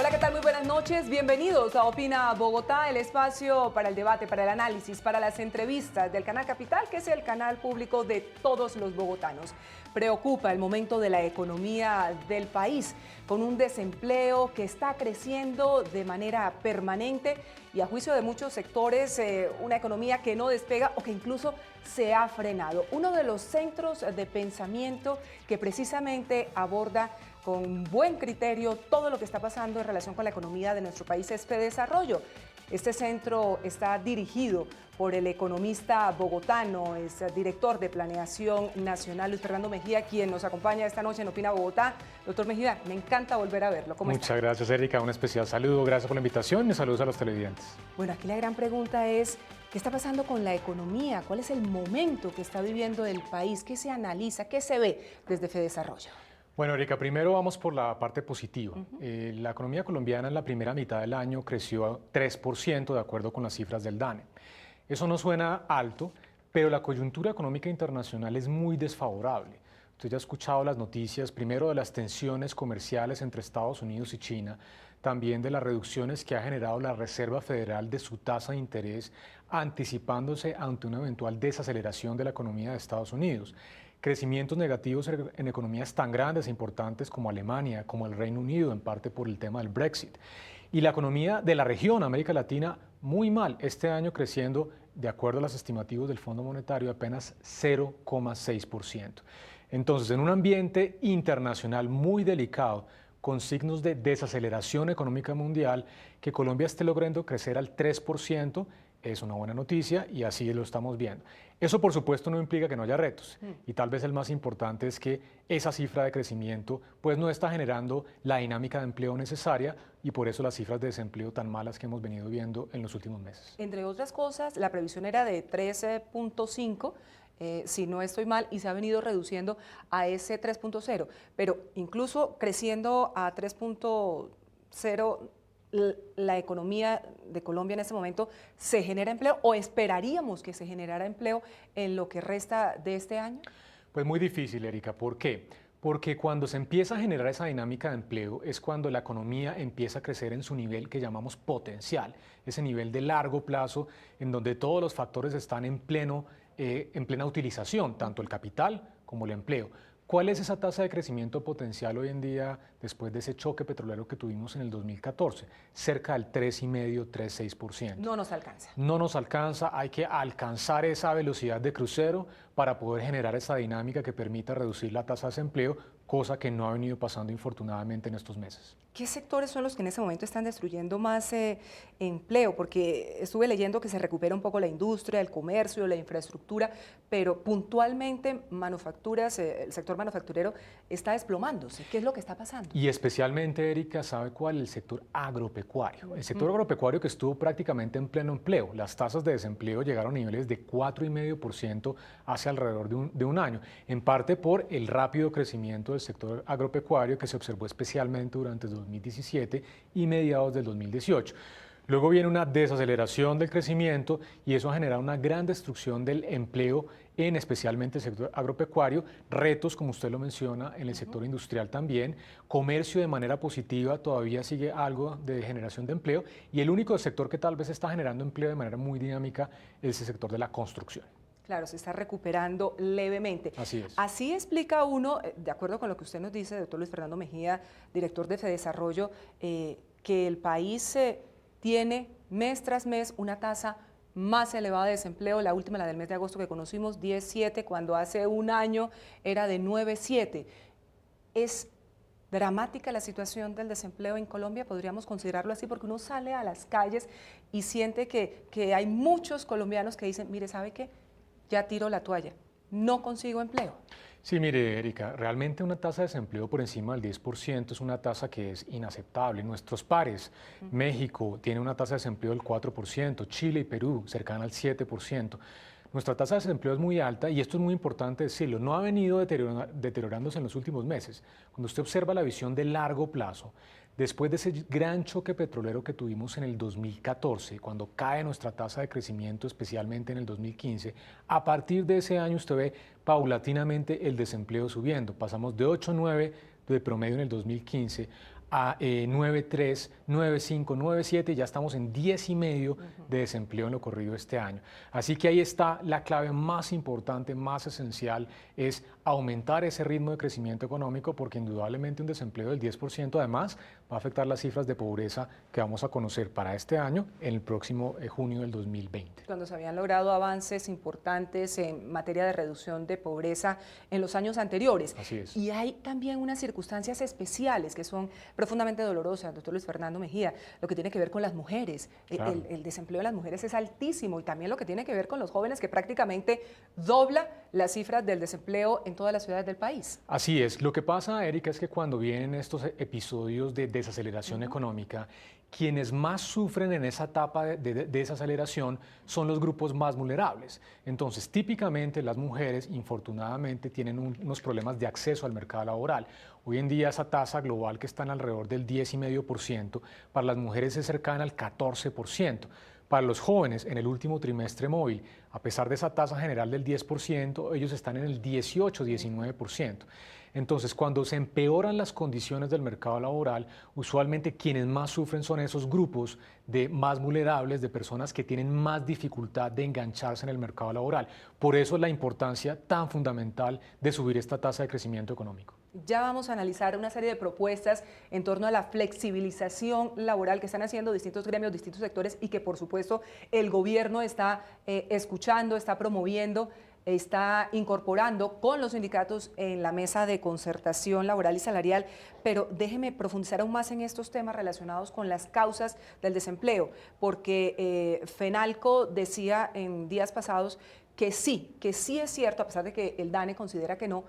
Hola, ¿qué tal? Muy buenas noches. Bienvenidos a Opina Bogotá, el espacio para el debate, para el análisis, para las entrevistas del Canal Capital, que es el canal público de todos los bogotanos. Preocupa el momento de la economía del país, con un desempleo que está creciendo de manera permanente y a juicio de muchos sectores, una economía que no despega o que incluso se ha frenado. Uno de los centros de pensamiento que precisamente aborda con buen criterio todo lo que está pasando en relación con la economía de nuestro país es FEDesarrollo. Este centro está dirigido por el economista bogotano, es director de Planeación Nacional, Luis Fernando Mejía, quien nos acompaña esta noche en Opina Bogotá. Doctor Mejía, me encanta volver a verlo. ¿Cómo está? Muchas gracias, Erika. Un especial saludo. Gracias por la invitación y saludos a los televidentes. Bueno, aquí la gran pregunta es, ¿qué está pasando con la economía? ¿Cuál es el momento que está viviendo el país? ¿Qué se analiza? ¿Qué se ve desde FEDesarrollo? Bueno, Erika, primero vamos por la parte positiva. La economía colombiana en la primera mitad del año creció 3% de acuerdo con las cifras del DANE. Eso no suena alto, pero la coyuntura económica internacional es muy desfavorable. Usted ya ha escuchado las noticias, primero de las tensiones comerciales entre Estados Unidos y China, también de las reducciones que ha generado la Reserva Federal de su tasa de interés, anticipándose ante una eventual desaceleración de la economía de Estados Unidos. Crecimientos negativos en economías tan grandes e importantes como Alemania, como el Reino Unido, en parte por el tema del Brexit. Y la economía de la región, América Latina, muy mal, este año creciendo, de acuerdo a los estimativos del Fondo Monetario, apenas 0,6%. Entonces, en un ambiente internacional muy delicado, con signos de desaceleración económica mundial, que Colombia esté logrando crecer al 3%, es una buena noticia y así lo estamos viendo. Eso, por supuesto, no implica que no haya retos y tal vez el más importante es que esa cifra de crecimiento pues no está generando la dinámica de empleo necesaria y por eso las cifras de desempleo tan malas que hemos venido viendo en los últimos meses. Entre otras cosas, la previsión era de 13.5, si no estoy mal, y se ha venido reduciendo a ese 3.0, pero incluso creciendo a 3.0, la economía de Colombia en este momento, ¿se genera empleo o esperaríamos que se generara empleo en lo que resta de este año? Pues muy difícil, Erika. ¿Por qué? Porque cuando se empieza a generar esa dinámica de empleo es cuando la economía empieza a crecer en su nivel que llamamos potencial, ese nivel de largo plazo en donde todos los factores están en plena utilización, tanto el capital como el empleo. ¿Cuál es esa tasa de crecimiento potencial hoy en día después de ese choque petrolero que tuvimos en el 2014? Cerca del 3,5, 3,6%. No nos alcanza. No nos alcanza, hay que alcanzar esa velocidad de crucero para poder generar esa dinámica que permita reducir la tasa de desempleo, cosa que no ha venido pasando infortunadamente en estos meses. ¿Qué sectores son los que en ese momento están destruyendo más empleo? Porque estuve leyendo que se recupera un poco la industria, el comercio, la infraestructura, pero puntualmente manufacturas, el sector manufacturero está desplomándose. ¿Qué es lo que está pasando? Y especialmente, Erika, ¿sabe cuál? El sector agropecuario. El sector agropecuario que estuvo prácticamente en pleno empleo. Las tasas de desempleo llegaron a niveles de 4,5% hace alrededor de un año, en parte por el rápido crecimiento del sector agropecuario que se observó especialmente durante el 2017 y mediados del 2018. Luego viene una desaceleración del crecimiento y eso ha generado una gran destrucción del empleo en especialmente el sector agropecuario, retos como usted lo menciona en el sector industrial también, comercio de manera positiva, todavía sigue algo de generación de empleo y el único sector que tal vez está generando empleo de manera muy dinámica es el sector de la construcción. Claro, se está recuperando levemente. Así es. Así explica uno, de acuerdo con lo que usted nos dice, doctor Luis Fernando Mejía, director de FEDesarrollo, que el país tiene mes tras mes una tasa más elevada de desempleo, la última, la del mes de agosto que conocimos, 10,7, cuando hace un año era de 9,7. ¿Es dramática la situación del desempleo en Colombia? Podríamos considerarlo así, porque uno sale a las calles y siente que hay muchos colombianos que dicen, mire, ¿sabe qué? Ya tiro la toalla, no consigo empleo. Sí, mire, Erika, realmente una tasa de desempleo por encima del 10% es una tasa que es inaceptable. Nuestros pares, México tiene una tasa de desempleo del 4%, Chile y Perú cercana al 7%. Nuestra tasa de desempleo es muy alta y esto es muy importante decirlo, no ha venido deteriorándose en los últimos meses. Cuando usted observa la visión de largo plazo, después de ese gran choque petrolero que tuvimos en el 2014, cuando cae nuestra tasa de crecimiento, especialmente en el 2015, a partir de ese año usted ve paulatinamente el desempleo subiendo. Pasamos de 8,9 de promedio en el 2015 a 9,3, 9,5, 9,7, ya estamos en 10,5 de desempleo en lo corrido este año. Así que ahí está la clave más importante, más esencial, es aumentar ese ritmo de crecimiento económico, porque indudablemente un desempleo del 10% además va a afectar las cifras de pobreza que vamos a conocer para este año en el próximo junio del 2020. Cuando se habían logrado avances importantes en materia de reducción de pobreza en los años anteriores. Así es. Y hay también unas circunstancias especiales que son profundamente dolorosas, doctor Luis Fernando Mejía, lo que tiene que ver con las mujeres. Claro. El desempleo de las mujeres es altísimo, y también lo que tiene que ver con los jóvenes, que prácticamente dobla las cifras del desempleo en todas las ciudades del país. Así es. Lo que pasa, Erika, es que cuando vienen estos episodios de desaceleración económica, quienes más sufren en esa etapa de desaceleración son los grupos más vulnerables. Entonces, típicamente las mujeres, infortunadamente, tienen unos problemas de acceso al mercado laboral. Hoy en día esa tasa global, que está en alrededor del 10,5%, para las mujeres es cercana al 14%. Para los jóvenes, en el último trimestre móvil, a pesar de esa tasa general del 10%, ellos están en el 18, 19%. Entonces, cuando se empeoran las condiciones del mercado laboral, usualmente quienes más sufren son esos grupos de más vulnerables, de personas que tienen más dificultad de engancharse en el mercado laboral. Por eso es la importancia tan fundamental de subir esta tasa de crecimiento económico. Ya vamos a analizar una serie de propuestas en torno a la flexibilización laboral que están haciendo distintos gremios, distintos sectores, y que por supuesto el gobierno está escuchando, está promoviendo, está incorporando con los sindicatos en la mesa de concertación laboral y salarial. Pero déjeme profundizar aún más en estos temas relacionados con las causas del desempleo, porque FENALCO decía en días pasados que sí es cierto, a pesar de que el DANE considera que no,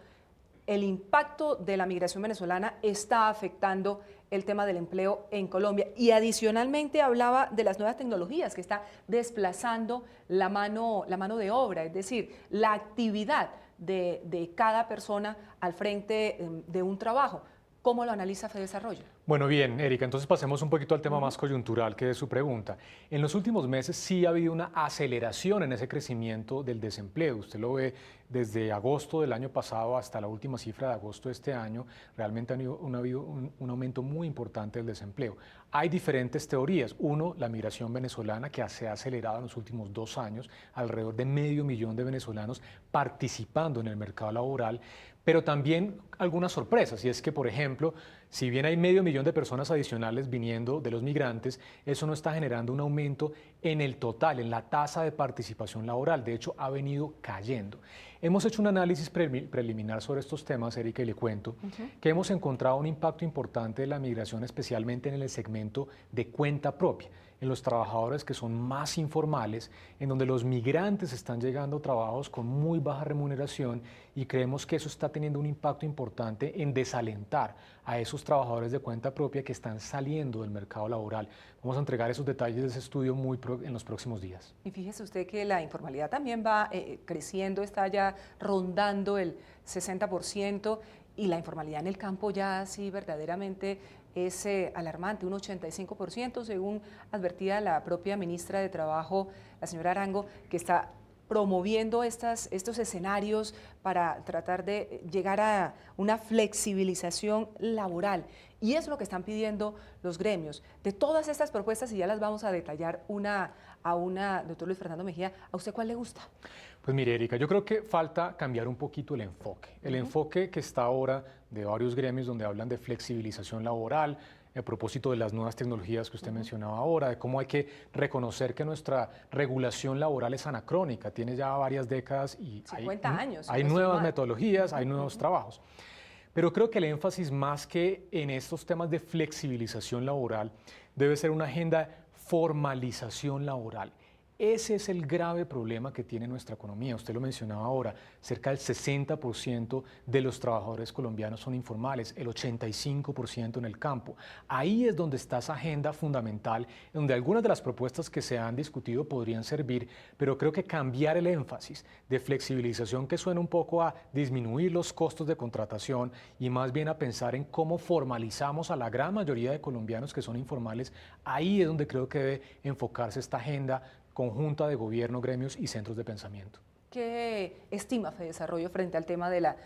el impacto de la migración venezolana está afectando el tema del empleo en Colombia. Y adicionalmente hablaba de las nuevas tecnologías que está desplazando la mano de obra, es decir, la actividad de cada persona al frente de un trabajo. ¿Cómo lo analiza FEDesarrollo? Bueno, bien, Erika, entonces pasemos un poquito al tema más coyuntural, que es su pregunta. En los últimos meses sí ha habido una aceleración en ese crecimiento del desempleo. Usted lo ve desde agosto del año pasado hasta la última cifra de agosto de este año. Realmente ha habido un aumento muy importante del desempleo. Hay diferentes teorías. Uno, la migración venezolana, que se ha acelerado en los últimos 2 años, alrededor de 500,000 de venezolanos participando en el mercado laboral, pero también algunas sorpresas, y es que, por ejemplo, si bien hay 500,000 de personas adicionales viniendo de los migrantes, eso no está generando un aumento en el total, en la tasa de participación laboral. De hecho, ha venido cayendo. Hemos hecho un análisis preliminar sobre estos temas, Erika, y le cuento que hemos encontrado un impacto importante de la migración, especialmente en el segmento de cuenta propia, en los trabajadores que son más informales, en donde los migrantes están llegando a trabajos con muy baja remuneración, y creemos que eso está teniendo un impacto importante en desalentar a esos trabajadores de cuenta propia que están saliendo del mercado laboral. Vamos a entregar esos detalles de ese estudio en los próximos días. Y fíjese usted que la informalidad también va creciendo, está ya rondando el 60%, y la informalidad en el campo ya sí verdaderamente es alarmante, un 85%, según advertía la propia ministra de Trabajo, la señora Arango, que está promoviendo estos escenarios para tratar de llegar a una flexibilización laboral. Y es lo que están pidiendo los gremios. De todas estas propuestas, y ya las vamos a detallar una a una, doctor Luis Fernando Mejía, ¿a usted cuál le gusta? Pues mire, Erika, yo creo que falta cambiar un poquito el enfoque. El enfoque que está ahora de varios gremios donde hablan de flexibilización laboral, a propósito de las nuevas tecnologías que usted mencionaba ahora, de cómo hay que reconocer que nuestra regulación laboral es anacrónica, tiene ya varias décadas y 50 años. Hay nuevas metodologías, hay nuevos trabajos. Pero creo que el énfasis, más que en estos temas de flexibilización laboral, debe ser una agenda de formalización laboral. Ese es el grave problema que tiene nuestra economía. Usted lo mencionaba ahora, cerca del 60% de los trabajadores colombianos son informales, el 85% en el campo. Ahí es donde está esa agenda fundamental, donde algunas de las propuestas que se han discutido podrían servir, pero creo que cambiar el énfasis de flexibilización, que suena un poco a disminuir los costos de contratación, y más bien a pensar en cómo formalizamos a la gran mayoría de colombianos que son informales, ahí es donde creo que debe enfocarse esta agenda conjunta de gobierno, gremios y centros de pensamiento. ¿Qué estima FEDesarrollo frente al tema de la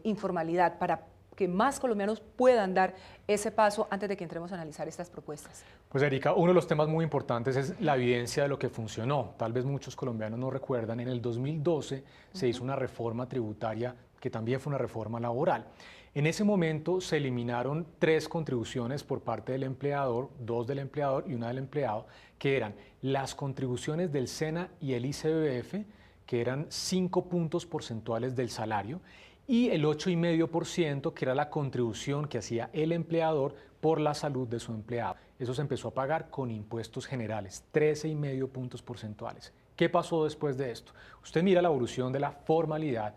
informalidad para que más colombianos puedan dar ese paso antes de que entremos a analizar estas propuestas? Pues Erika, uno de los temas muy importantes es la evidencia de lo que funcionó. Tal vez muchos colombianos no recuerdan, en el 2012 se hizo una reforma tributaria que también fue una reforma laboral. En ese momento se eliminaron 3 contribuciones por parte del empleador, 2 del empleador y 1 del empleado, que eran las contribuciones del SENA y el ICBF, que eran 5 puntos porcentuales del salario, y el 8,5%, que era la contribución que hacía el empleador por la salud de su empleado. Eso se empezó a pagar con impuestos generales, 13,5 puntos porcentuales. ¿Qué pasó después de esto? Usted mira la evolución de la formalidad.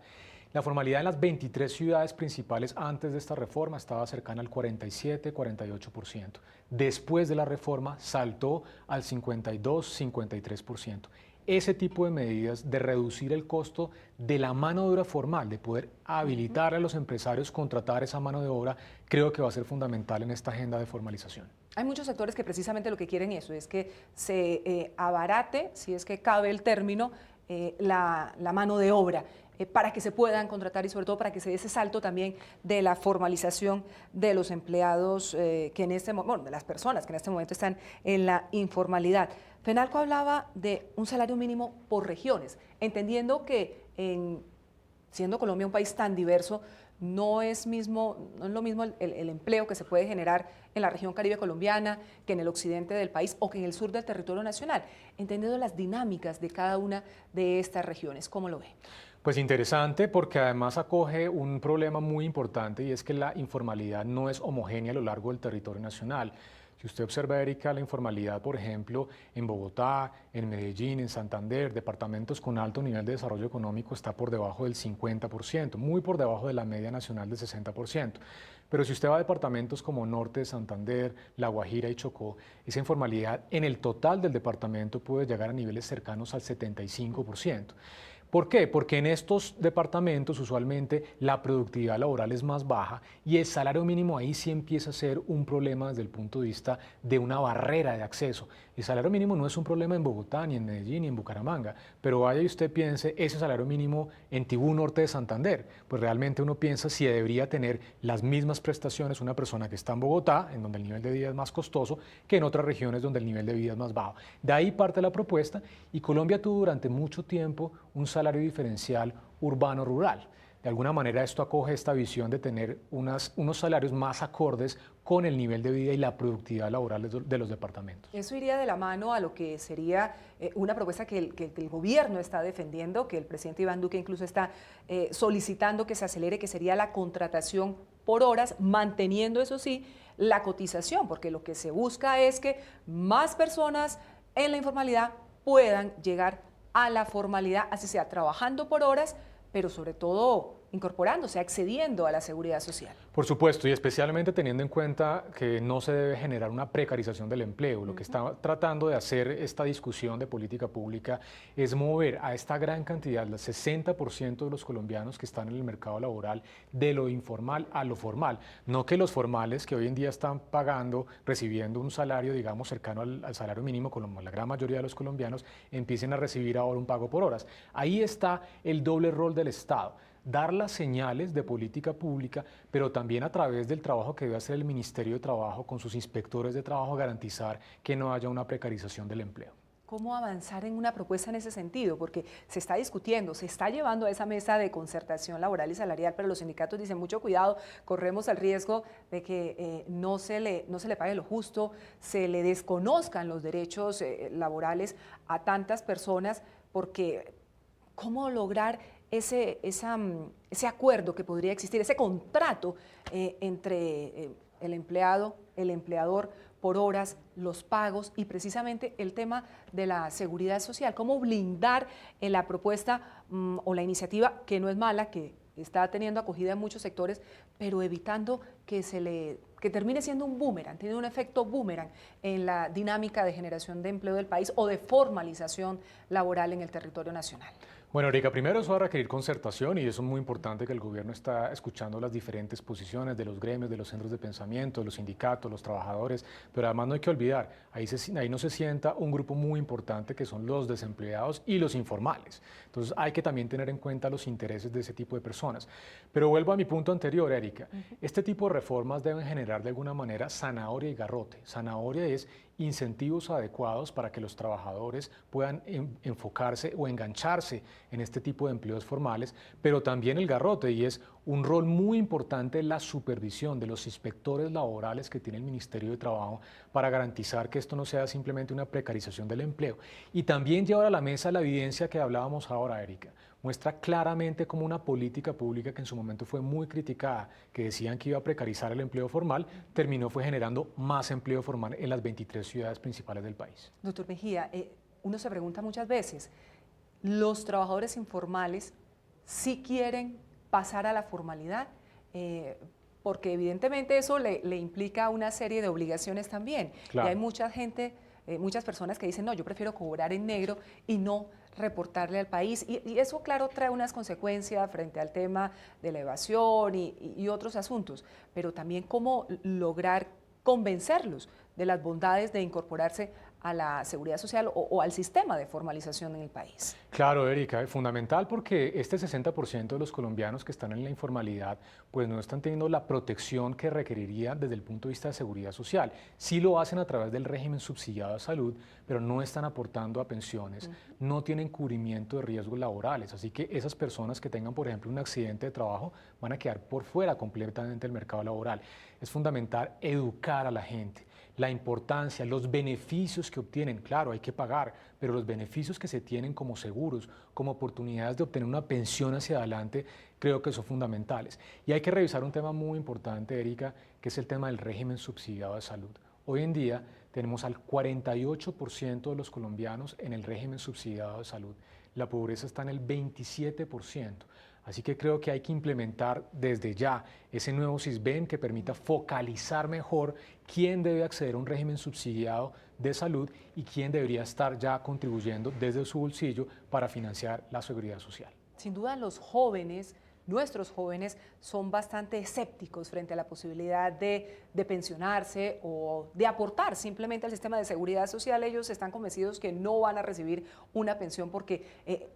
La formalidad en las 23 ciudades principales antes de esta reforma estaba cercana al 47-48%. Después de la reforma saltó al 52-53%. Ese tipo de medidas de reducir el costo de la mano de obra formal, de poder habilitar a los empresarios contratar esa mano de obra, creo que va a ser fundamental en esta agenda de formalización. Hay muchos sectores que precisamente lo que quieren eso es que se abarate, si es que cabe el término, la mano de obra para que se puedan contratar y sobre todo para que se dé ese salto también de la formalización de los empleados que en este momento, bueno, de las personas que en este momento están en la informalidad. Fenalco hablaba de un salario mínimo por regiones, entendiendo que siendo Colombia un país tan diverso, no es lo mismo el empleo que se puede generar en la región caribe colombiana, que en el occidente del país o que en el sur del territorio nacional, entendiendo las dinámicas de cada una de estas regiones. ¿Cómo lo ve? Pues interesante, porque además acoge un problema muy importante, y es que la informalidad no es homogénea a lo largo del territorio nacional. Si usted observa, Erika, la informalidad, por ejemplo, en Bogotá, en Medellín, en Santander, departamentos con alto nivel de desarrollo económico, está por debajo del 50%, muy por debajo de la media nacional del 60%. Pero si usted va a departamentos como Norte de Santander, La Guajira y Chocó, esa informalidad en el total del departamento puede llegar a niveles cercanos al 75%. ¿Por qué? Porque en estos departamentos usualmente la productividad laboral es más baja y el salario mínimo ahí sí empieza a ser un problema desde el punto de vista de una barrera de acceso. El salario mínimo no es un problema en Bogotá, ni en Medellín, ni en Bucaramanga, pero vaya y usted piense ese salario mínimo en Tibú, Norte de Santander, pues realmente uno piensa si debería tener las mismas prestaciones una persona que está en Bogotá, en donde el nivel de vida es más costoso, que en otras regiones donde el nivel de vida es más bajo. De ahí parte la propuesta, y Colombia tuvo durante mucho tiempo un salario diferencial urbano-rural. De alguna manera esto acoge esta visión de tener unos salarios más acordes con el nivel de vida y la productividad laboral de los departamentos. Eso iría de la mano a lo que sería una propuesta que el gobierno está defendiendo, que el presidente Iván Duque incluso está solicitando que se acelere, que sería la contratación por horas, manteniendo, eso sí, la cotización, porque lo que se busca es que más personas en la informalidad puedan llegar a la formalidad, así sea trabajando por horas, pero sobre todo incorporándose, accediendo a la seguridad social. Por supuesto, y especialmente teniendo en cuenta que no se debe generar una precarización del empleo. Lo que está tratando de hacer esta discusión de política pública es mover a esta gran cantidad, el 60% de los colombianos que están en el mercado laboral, de lo informal a lo formal. No que los formales que hoy en día están pagando, recibiendo un salario, digamos, cercano al salario mínimo, como la gran mayoría de los colombianos, empiecen a recibir ahora un pago por horas. Ahí está el doble rol del Estado: dar las señales de política pública, pero también a través del trabajo que debe hacer el Ministerio de Trabajo con sus inspectores de trabajo, garantizar que no haya una precarización del empleo. ¿Cómo avanzar en una propuesta en ese sentido? Porque se está discutiendo, se está llevando a esa mesa de concertación laboral y salarial, pero los sindicatos dicen mucho cuidado, corremos el riesgo de que no se le pague lo justo, se le desconozcan los derechos laborales a tantas personas, porque ¿cómo lograr ese acuerdo que podría existir, ese contrato entre el empleado, el empleador, por horas, los pagos y precisamente el tema de la seguridad social? ¿Cómo blindar la propuesta o la iniciativa, que no es mala, que está teniendo acogida en muchos sectores, pero evitando que termine siendo un boomerang, tiene un efecto boomerang en la dinámica de generación de empleo del país o de formalización laboral en el territorio nacional? Bueno, Erika, primero eso va a requerir concertación y eso es muy importante que el gobierno está escuchando las diferentes posiciones de los gremios, de los centros de pensamiento, de los sindicatos, los trabajadores, pero además no hay que olvidar, ahí no se sienta un grupo muy importante que son los desempleados y los informales. Entonces hay que también tener en cuenta los intereses de ese tipo de personas. Pero vuelvo a mi punto anterior, Erika, este tipo de reformas deben generar de alguna manera zanahoria y garrote. Zanahoria es incentivos adecuados para que los trabajadores puedan enfocarse o engancharse en este tipo de empleos formales, pero también el garrote, y es un rol muy importante la supervisión de los inspectores laborales que tiene el Ministerio de Trabajo para garantizar que esto no sea simplemente una precarización del empleo. Y también llevar a la mesa la evidencia que hablábamos ahora, Erika. Muestra claramente cómo una política pública que en su momento fue muy criticada, que decían que iba a precarizar el empleo formal, fue generando más empleo formal en las 23 ciudades principales del país. Doctor Mejía, uno se pregunta muchas veces, ¿los trabajadores informales sí quieren pasar a la formalidad? Porque evidentemente eso le implica una serie de obligaciones también. Claro. Y hay mucha gente, muchas personas que dicen, no, yo prefiero cobrar en negro y no reportarle al país. Y eso, claro, trae unas consecuencias frente al tema de la evasión y otros asuntos, pero también cómo lograr convencerlos de las bondades de incorporarse a la seguridad social o al sistema de formalización en el país. Claro, Erika, es fundamental porque este 60% de los colombianos que están en la informalidad pues no están teniendo la protección que requerirían desde el punto de vista de seguridad social. Sí lo hacen a través del régimen subsidiado de salud, pero no están aportando a pensiones, no tienen cubrimiento de riesgos laborales, así que esas personas que tengan, por ejemplo, un accidente de trabajo van a quedar por fuera completamente del mercado laboral. Es fundamental educar a la gente. La importancia, los beneficios que obtienen, claro, hay que pagar, pero los beneficios que se tienen como seguros, como oportunidades de obtener una pensión hacia adelante, creo que son fundamentales. Y hay que revisar un tema muy importante, Erika, que es el tema del régimen subsidiado de salud. Hoy en día tenemos al 48% de los colombianos en el régimen subsidiado de salud. La pobreza está en el 27%. Así que creo que hay que implementar desde ya ese nuevo SISBEN que permita focalizar mejor quién debe acceder a un régimen subsidiado de salud y quién debería estar ya contribuyendo desde su bolsillo para financiar la seguridad social. Sin duda los jóvenes, nuestros jóvenes, son bastante escépticos frente a la posibilidad de pensionarse o de aportar simplemente al sistema de seguridad social. Ellos están convencidos que no van a recibir una pensión porque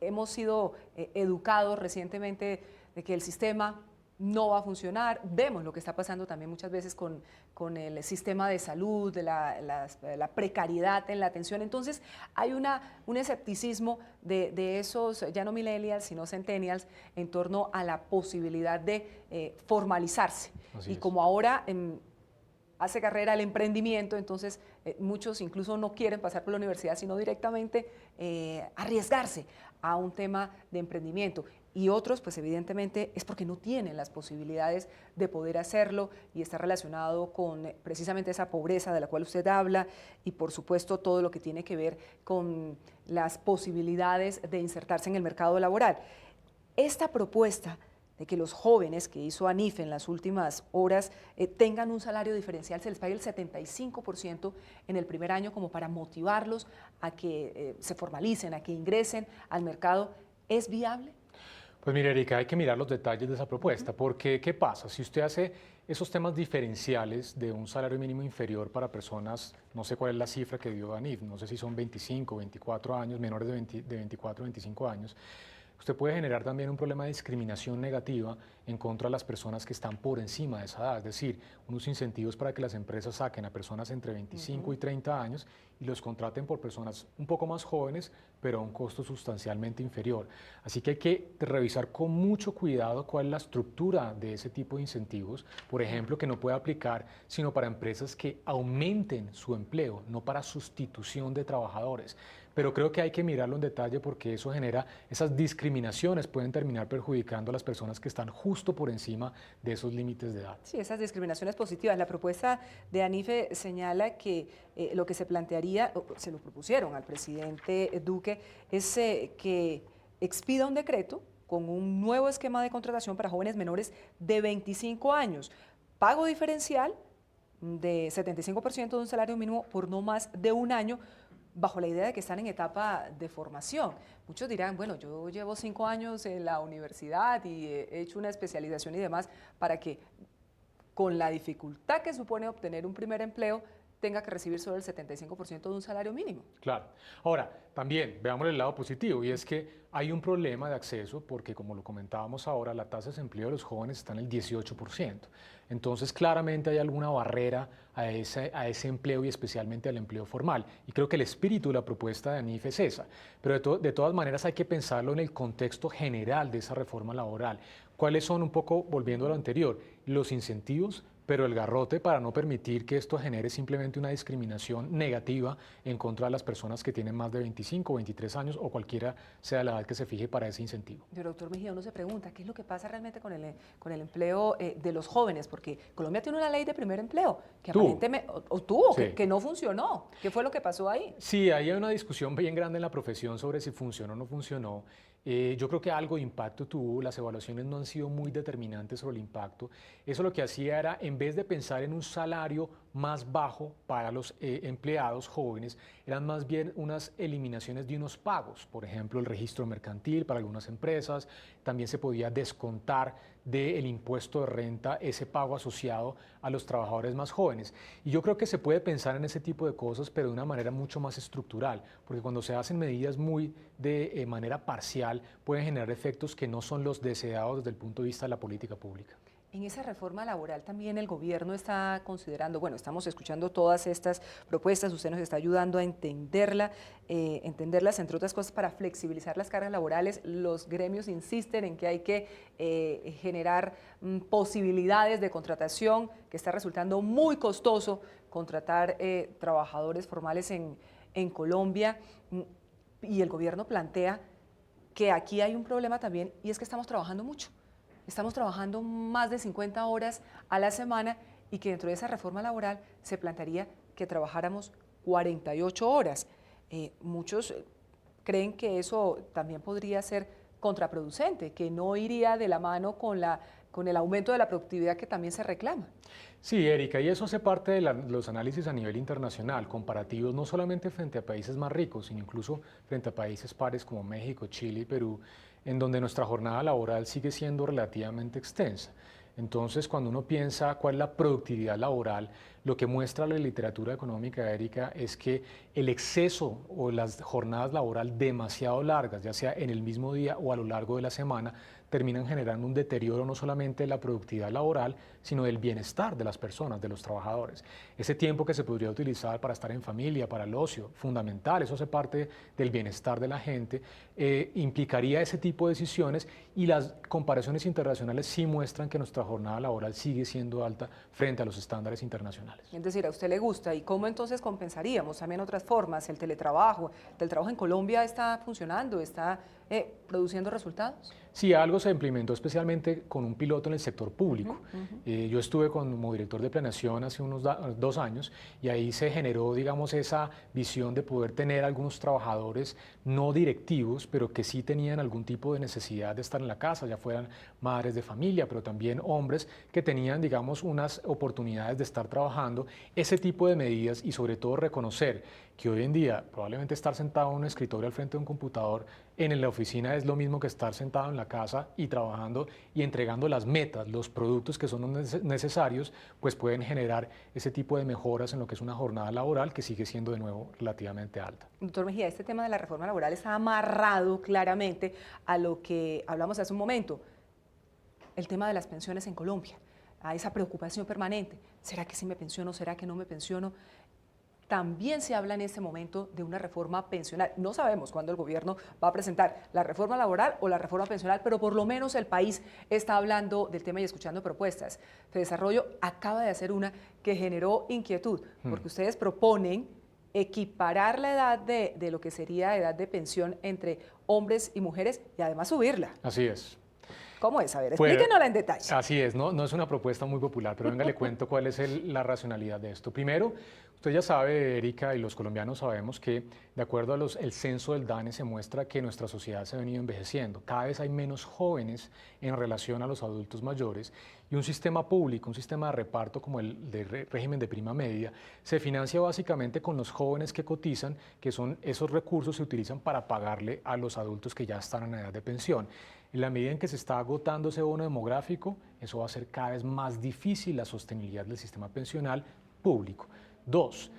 hemos sido educados recientemente de que el sistema no va a funcionar. Vemos lo que está pasando también muchas veces con el sistema de salud, de la precariedad en la atención. Entonces hay un escepticismo de esos, ya no millennials, sino centennials, en torno a la posibilidad de formalizarse. Así y es. como ahora hace carrera el emprendimiento, entonces muchos incluso no quieren pasar por la universidad, sino directamente arriesgarse a un tema de emprendimiento. Y otros, pues evidentemente, es porque no tienen las posibilidades de poder hacerlo y está relacionado con precisamente esa pobreza de la cual usted habla y, por supuesto, todo lo que tiene que ver con las posibilidades de insertarse en el mercado laboral. Esta propuesta de que los jóvenes que hizo ANIFE en las últimas horas tengan un salario diferencial, se les pague el 75% en el primer año como para motivarlos a que se formalicen, a que ingresen al mercado, ¿es viable? Pues mire, Erika, hay que mirar los detalles de esa propuesta, porque ¿qué pasa? Si usted hace esos temas diferenciales de un salario mínimo inferior para personas, no sé cuál es la cifra que dio ANIF, no sé si son 25, 24 años, menores de 24, 25 años, usted puede generar también un problema de discriminación negativa en contra de las personas que están por encima de esa edad, es decir, unos incentivos para que las empresas saquen a personas entre 25 y 30 años y los contraten por personas un poco más jóvenes, pero a un costo sustancialmente inferior. Así que hay que revisar con mucho cuidado cuál es la estructura de ese tipo de incentivos, por ejemplo, que no puede aplicar sino para empresas que aumenten su empleo, no para sustitución de trabajadores. Pero creo que hay que mirarlo en detalle porque eso genera, esas discriminaciones pueden terminar perjudicando a las personas que están justo por encima de esos límites de edad. Sí, esas discriminaciones positivas. La propuesta de ANIFE señala que lo que se plantearía, se lo propusieron al presidente Duque, es que expida un decreto con un nuevo esquema de contratación para jóvenes menores de 25 años, pago diferencial de 75% de un salario mínimo por no más de un año, bajo la idea de que están en etapa de formación. Muchos dirán, bueno, yo llevo 5 años en la universidad y he hecho una especialización y demás para que con la dificultad que supone obtener un primer empleo tenga que recibir solo el 75% de un salario mínimo. Claro. Ahora, también veamos el lado positivo y es que hay un problema de acceso porque, como lo comentábamos ahora, la tasa de desempleo de los jóvenes está en el 18%. Entonces, claramente hay alguna barrera a ese empleo y especialmente al empleo formal. Y creo que el espíritu de la propuesta de ANIF es esa. Pero de todas maneras hay que pensarlo en el contexto general de esa reforma laboral. ¿Cuáles son, un poco volviendo a lo anterior, los incentivos, pero el garrote para no permitir que esto genere simplemente una discriminación negativa en contra de las personas que tienen más de 25 o 23 años o cualquiera sea la edad que se fije para ese incentivo? Pero, doctor Mejía, uno se pregunta, ¿qué es lo que pasa realmente con el empleo de los jóvenes? Porque Colombia tiene una ley de primer empleo que aparentemente tuvo, sí, que no funcionó. ¿Qué fue lo que pasó ahí? Sí, ahí hay una discusión bien grande en la profesión sobre si funcionó o no funcionó. Yo creo que algo de impacto tuvo, las evaluaciones no han sido muy determinantes sobre el impacto. Eso lo que hacía era, en vez de pensar en un salario más bajo para los empleados jóvenes, eran más bien unas eliminaciones de unos pagos. Por ejemplo, el registro mercantil para algunas empresas, también se podía descontar del impuesto de renta ese pago asociado a los trabajadores más jóvenes. Y yo creo que se puede pensar en ese tipo de cosas, pero de una manera mucho más estructural, porque cuando se hacen medidas muy de manera parcial, pueden generar efectos que no son los deseados desde el punto de vista de la política pública. En esa reforma laboral también el gobierno está considerando, bueno, estamos escuchando todas estas propuestas, usted nos está ayudando a entenderlas, entre otras cosas, para flexibilizar las cargas laborales. Los gremios insisten en que hay que generar posibilidades de contratación, que está resultando muy costoso contratar trabajadores formales en Colombia, y el gobierno plantea que aquí hay un problema también, y es que estamos trabajando mucho. Estamos trabajando más de 50 horas a la semana y que dentro de esa reforma laboral se plantearía que trabajáramos 48 horas. Muchos creen que eso también podría ser contraproducente, que no iría de la mano con el aumento de la productividad que también se reclama. Sí, Erika, y eso hace parte de los análisis a nivel internacional, comparativos no solamente frente a países más ricos, sino incluso frente a países pares como México, Chile y Perú, en donde nuestra jornada laboral sigue siendo relativamente extensa. Entonces, cuando uno piensa cuál es la productividad laboral, lo que muestra la literatura económica, Erika, es que el exceso o las jornadas laborales demasiado largas, ya sea en el mismo día o a lo largo de la semana, terminan generando un deterioro no solamente de la productividad laboral, sino del bienestar de las personas, de los trabajadores. Ese tiempo que se podría utilizar para estar en familia, para el ocio, fundamental, eso hace parte del bienestar de la gente, implicaría ese tipo de decisiones, y las comparaciones internacionales sí muestran que nuestra jornada laboral sigue siendo alta frente a los estándares internacionales. Es decir, a usted le gusta, ¿y cómo entonces compensaríamos también otras formas? El teletrabajo en Colombia está funcionando, está produciendo resultados. Sí, algo se implementó especialmente con un piloto en el sector público. Yo estuve como director de planeación hace unos 2 años y ahí se generó, digamos, esa visión de poder tener algunos trabajadores no directivos, pero que sí tenían algún tipo de necesidad de estar en la casa, ya fueran madres de familia, pero también hombres que tenían, digamos, unas oportunidades de estar trabajando. Ese tipo de medidas, y sobre todo reconocer que hoy en día probablemente estar sentado en un escritorio al frente de un computador en la oficina es lo mismo que estar sentado en la casa y trabajando y entregando las metas, los productos que son necesarios, pues pueden generar ese tipo de mejoras en lo que es una jornada laboral que sigue siendo de nuevo relativamente alta. Doctor Mejía, este tema de la reforma laboral está amarrado claramente a lo que hablamos hace un momento, el tema de las pensiones en Colombia, a esa preocupación permanente. ¿Será que sí me pensiono? ¿Será que no me pensiono? También se habla en este momento de una reforma pensional. No sabemos cuándo el gobierno va a presentar la reforma laboral o la reforma pensional, pero por lo menos el país está hablando del tema y escuchando propuestas. Desarrollo acaba de hacer una que generó inquietud, porque ustedes proponen equiparar la edad de lo que sería edad de pensión entre hombres y mujeres y además subirla. Así es. ¿Cómo es? A ver, Pues, explíquenosla en detalle. así es, no es una propuesta muy popular, pero venga, le cuento cuál es la racionalidad de esto. Primero, usted ya sabe, Erika, y los colombianos sabemos que de acuerdo a el censo del DANE se muestra que nuestra sociedad se ha venido envejeciendo. Cada vez hay menos jóvenes en relación a los adultos mayores y un sistema público, un sistema de reparto como el de régimen de prima media, se financia básicamente con los jóvenes que cotizan, que son esos recursos se utilizan para pagarle a los adultos que ya están en edad de pensión. En la medida en que se está agotando ese bono demográfico, eso va a hacer cada vez más difícil la sostenibilidad del sistema pensional público. Dos,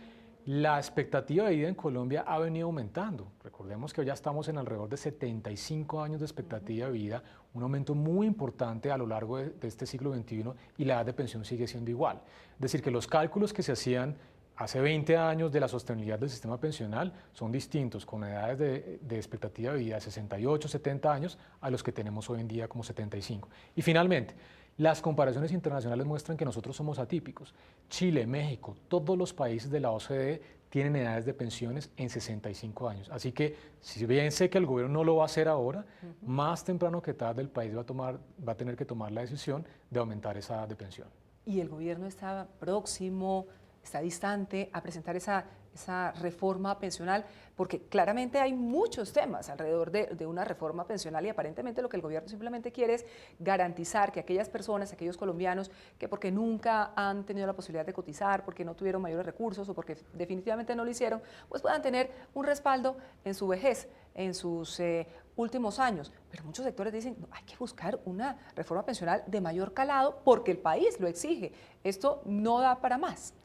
la expectativa de vida en Colombia ha venido aumentando. Recordemos que hoy ya estamos en alrededor de 75 años de expectativa de vida, un aumento muy importante a lo largo de este siglo XXI y la edad de pensión sigue siendo igual. Es decir, que los cálculos que se hacían hace 20 años de la sostenibilidad del sistema pensional son distintos, con edades de expectativa de vida de 68, 70 años a los que tenemos hoy en día como 75. Y finalmente, las comparaciones internacionales muestran que nosotros somos atípicos. Chile, México, todos los países de la OCDE tienen edades de pensiones en 65 años. Así que, si bien sé que el gobierno no lo va a hacer ahora, más temprano que tarde el país va a tener que tomar la decisión de aumentar esa edad de pensión. ¿Y el gobierno está próximo, está distante a presentar esa reforma pensional? Porque claramente hay muchos temas alrededor de una reforma pensional y aparentemente lo que el gobierno simplemente quiere es garantizar que aquellas personas, aquellos colombianos que porque nunca han tenido la posibilidad de cotizar, porque no tuvieron mayores recursos o porque definitivamente no lo hicieron, pues puedan tener un respaldo en su vejez, en sus últimos años. Pero muchos sectores dicen, no, hay que buscar una reforma pensional de mayor calado porque el país lo exige. Esto no da para más.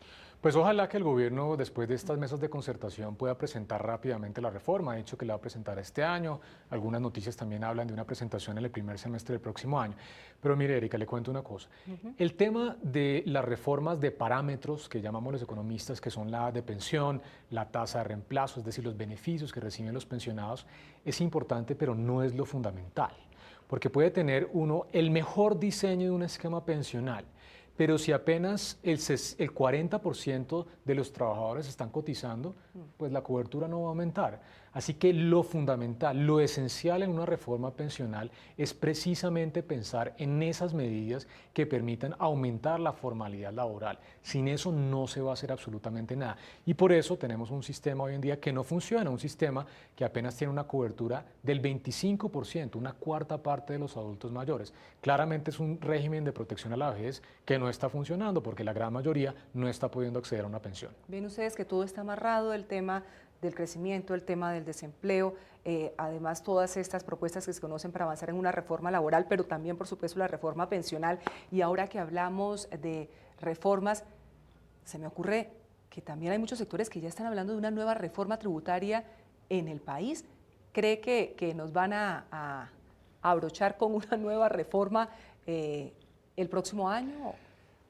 Pues ojalá que el gobierno, después de estas mesas de concertación, pueda presentar rápidamente la reforma. Ha dicho que la va a presentar este año. Algunas noticias también hablan de una presentación en el primer semestre del próximo año. Pero mire, Erika, le cuento una cosa. El tema de las reformas de parámetros que llamamos los economistas, que son la edad de pensión, la tasa de reemplazo, es decir, los beneficios que reciben los pensionados, es importante, pero no es lo fundamental. Porque puede tener uno el mejor diseño de un esquema pensional, pero si apenas el 40% de los trabajadores están cotizando, pues la cobertura no va a aumentar. Así que lo fundamental, lo esencial en una reforma pensional es precisamente pensar en esas medidas que permitan aumentar la formalidad laboral. Sin eso no se va a hacer absolutamente nada. Y por eso tenemos un sistema hoy en día que no funciona, un sistema que apenas tiene una cobertura del 25%, una cuarta parte de los adultos mayores. Claramente es un régimen de protección a la vejez que no está funcionando porque la gran mayoría no está pudiendo acceder a una pensión. Ven ustedes que todo está amarrado, el tema del crecimiento, el tema del desempleo, además todas estas propuestas que se conocen para avanzar en una reforma laboral, pero también por supuesto la reforma pensional. Y ahora que hablamos de reformas, se me ocurre que también hay muchos sectores que ya están hablando de una nueva reforma tributaria en el país. ¿Cree que nos van a abrochar con una nueva reforma el próximo año?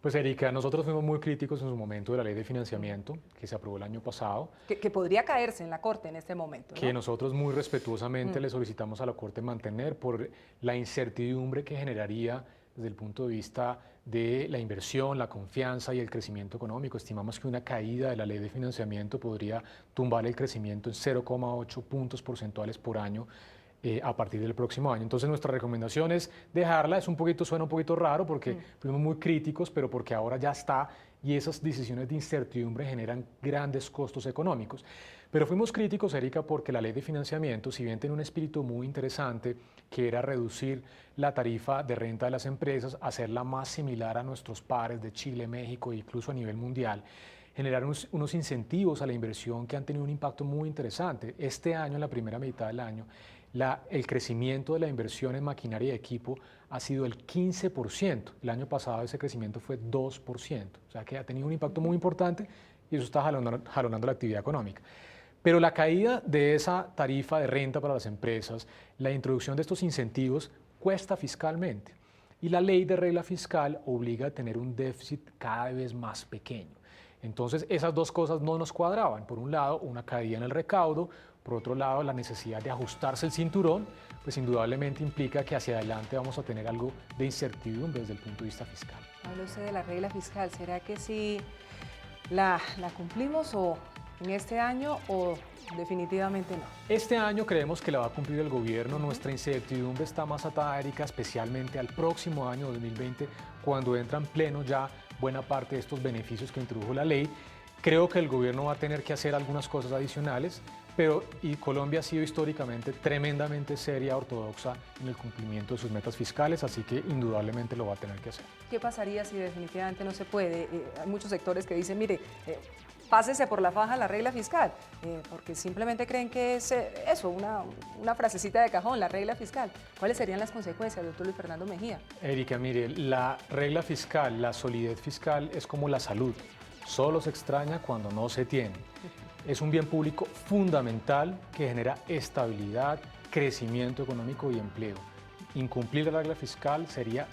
Pues Erika, nosotros fuimos muy críticos en su momento de la ley de financiamiento que se aprobó el año pasado. Que podría caerse en la Corte en este momento, ¿no? Que nosotros muy respetuosamente le solicitamos a la Corte mantener por la incertidumbre que generaría desde el punto de vista de la inversión, la confianza y el crecimiento económico. Estimamos que una caída de la ley de financiamiento podría tumbar el crecimiento en 0,8 puntos porcentuales por año a partir del próximo año. Entonces nuestra recomendación es dejarla, suena un poquito raro porque fuimos muy críticos, pero porque ahora ya está y esas decisiones de incertidumbre generan grandes costos económicos. Pero fuimos críticos, Erika, porque la ley de financiamiento, si bien tiene un espíritu muy interesante, que era reducir la tarifa de renta de las empresas, hacerla más similar a nuestros pares de Chile, México e incluso a nivel mundial, generar unos incentivos a la inversión que han tenido un impacto muy interesante. Este año, en la primera mitad del año, el crecimiento de la inversión en maquinaria y equipo ha sido el 15%. El año pasado ese crecimiento fue 2%. O sea que ha tenido un impacto muy importante y eso está jalonando la actividad económica. Pero la caída de esa tarifa de renta para las empresas, la introducción de estos incentivos, cuesta fiscalmente. Y la ley de regla fiscal obliga a tener un déficit cada vez más pequeño. Entonces, esas dos cosas no nos cuadraban. Por un lado, una caída en el recaudo, por otro lado, la necesidad de ajustarse el cinturón, pues indudablemente implica que hacia adelante vamos a tener algo de incertidumbre desde el punto de vista fiscal. Habla usted de la regla fiscal, ¿será que sí la cumplimos o ¿En este año o definitivamente no? Este año creemos que la va a cumplir el gobierno. Nuestra incertidumbre está más atada, Erika, especialmente al próximo año 2020, cuando entra en pleno ya buena parte de estos beneficios que introdujo la ley. Creo que el gobierno va a tener que hacer algunas cosas adicionales, y Colombia ha sido históricamente tremendamente seria, ortodoxa en el cumplimiento de sus metas fiscales, así que indudablemente lo va a tener que hacer. ¿Qué pasaría si definitivamente no se puede? Hay muchos sectores que dicen, mire, pásese por la faja la regla fiscal, porque simplemente creen que es eso, una frasecita de cajón, la regla fiscal. ¿Cuáles serían las consecuencias, doctor Luis Fernando Mejía? Erika, mire, la regla fiscal, la solidez fiscal es como la salud, solo se extraña cuando no se tiene. Es un bien público fundamental que genera estabilidad, crecimiento económico y empleo. Incumplir la regla fiscal sería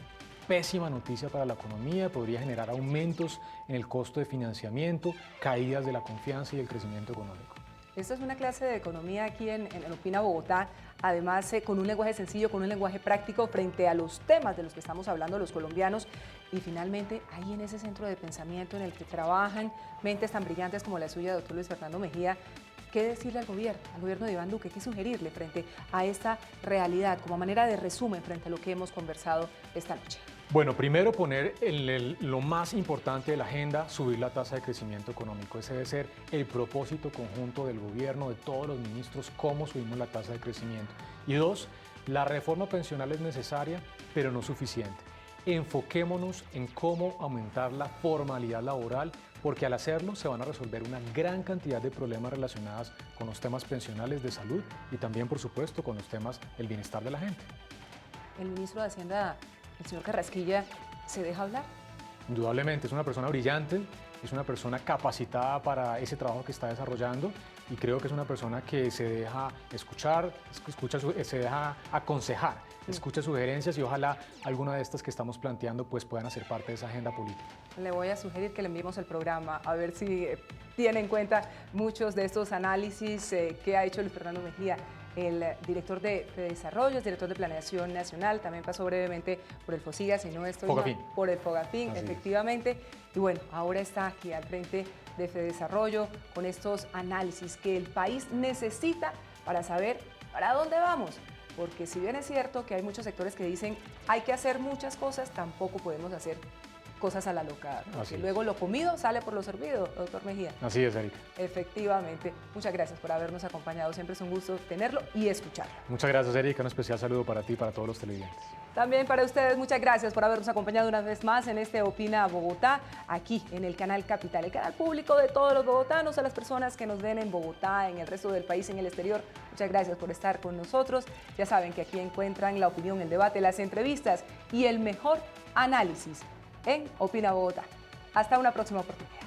pésima noticia para la economía, podría generar aumentos en el costo de financiamiento, caídas de la confianza y el crecimiento económico. Esta es una clase de economía aquí en Opina Bogotá, además con un lenguaje sencillo, con un lenguaje práctico frente a los temas de los que estamos hablando los colombianos, y finalmente ahí en ese centro de pensamiento en el que trabajan mentes tan brillantes como la suya, doctor Luis Fernando Mejía. ¿Qué decirle al gobierno de Iván Duque? ¿Qué sugerirle frente a esta realidad como manera de resumen frente a lo que hemos conversado esta noche? Bueno, primero poner lo más importante de la agenda, subir la tasa de crecimiento económico. Ese debe ser el propósito conjunto del gobierno, de todos los ministros, cómo subimos la tasa de crecimiento. Y dos, la reforma pensional es necesaria, pero no suficiente. Enfoquémonos en cómo aumentar la formalidad laboral, porque al hacerlo se van a resolver una gran cantidad de problemas relacionados con los temas pensionales, de salud y también, por supuesto, con los temas del bienestar de la gente. El ministro de Hacienda, el señor Carrasquilla, ¿se deja hablar? Indudablemente, es una persona brillante, es una persona capacitada para ese trabajo que está desarrollando y creo que es una persona que se deja escuchar, se deja aconsejar, escucha sugerencias y ojalá alguna de estas que estamos planteando pues puedan hacer parte de esa agenda política. Le voy a sugerir que le enviemos el programa a ver si tiene en cuenta muchos de estos análisis que ha hecho Luis Fernando Mejía, el director de Desarrollo, director de Planeación Nacional, también pasó brevemente por el FOSIGA, si no estoy mal, por el FOGAFIN, así efectivamente. Es. Y bueno, ahora está aquí al frente de Desarrollo con estos análisis que el país necesita para saber para dónde vamos. Porque si bien es cierto que hay muchos sectores que dicen hay que hacer muchas cosas, tampoco podemos hacer cosas a la loca, porque luego lo comido sale por lo servido, doctor Mejía. Así es, Erika. Efectivamente. Muchas gracias por habernos acompañado. Siempre es un gusto tenerlo y escucharlo. Muchas gracias, Erika. Un especial saludo para ti y para todos los televidentes. También para ustedes, muchas gracias por habernos acompañado una vez más en este Opina Bogotá, aquí en el Canal Capital, el canal público de todos los bogotanos, a las personas que nos ven en Bogotá, en el resto del país, en el exterior. Muchas gracias por estar con nosotros. Ya saben que aquí encuentran la opinión, el debate, las entrevistas y el mejor análisis en Opina Bogotá. Hasta una próxima oportunidad.